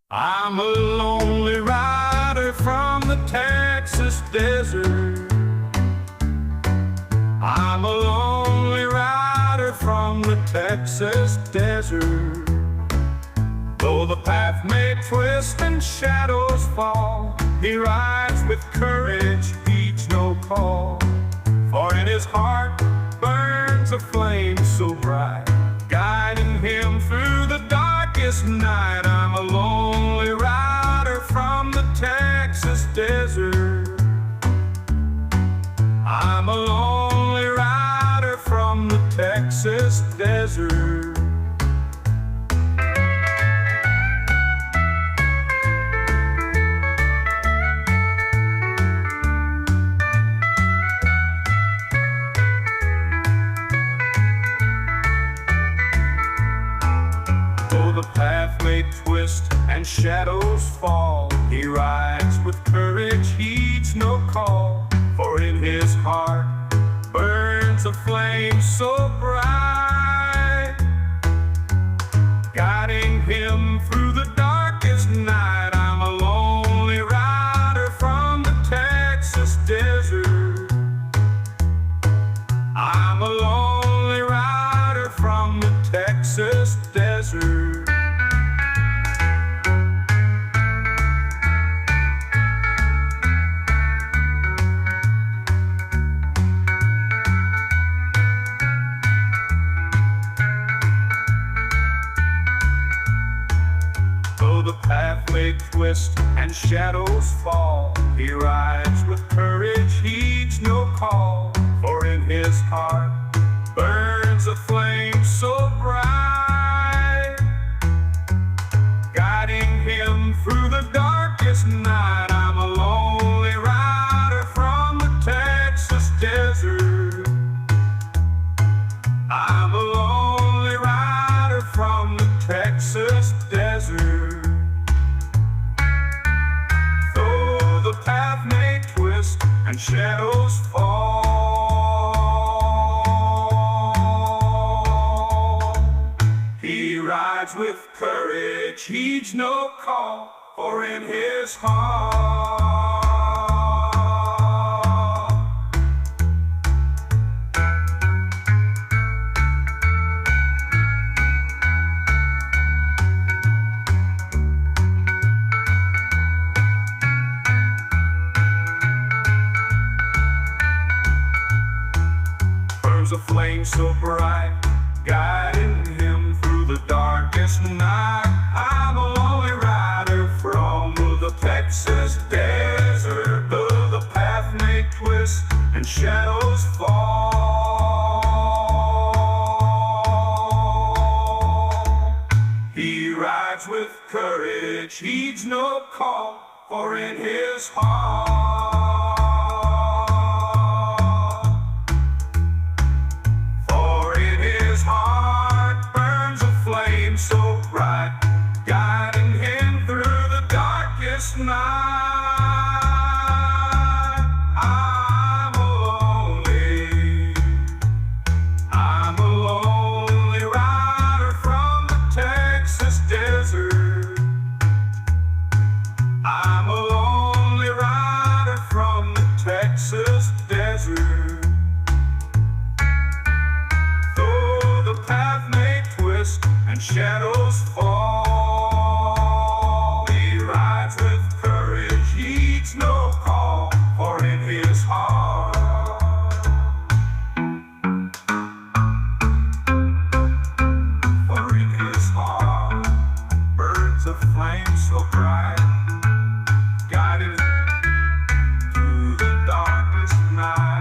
I'm a lonely rider from the Texas desert. I'm a lonely rider from the Texas desert. Though the path may twist and shadows fall, he rides with courage, heeds no call. For in his heart burns a flame so bright, guiding him through the darkest night. I'm a lonely rider from the Texas desert. I'm a lonely rider from the Texas desert. Though the path may twist and shadows fall, he rides with courage, heeds no call. For in his heart burns a flame so bright, guiding him through the darkest night. I'm a lonely rider from the Texas desert. I'm a lonely rider from the Texas desert. Though the path may twist and shadows fall, he rides with courage, heeds no call. For in his heart burns a flame so bright, guiding him through the darkest night. I'm a lonely rider from the Texas desert. I'm a lonely rider from the Texas desert. Though the path may twist and shadows fall, he rides with courage, heeds no call. For in his heart burns a flame so bright, guiding him through the darkest night. I'm a lonely rider from the Texas desert. Though the path may twist and shadows fall, he rides with courage, heeds no call. For in his heart burns a flame so bright, guiding him through the darkest night. I'm a lonely rider from the Texas desert. I'm a lonely rider from the Texas desert. Though the path may twist and shadows fall, he rides with courage, heeds no call. For in his heart burns a flame so bright, guided through the darkest night.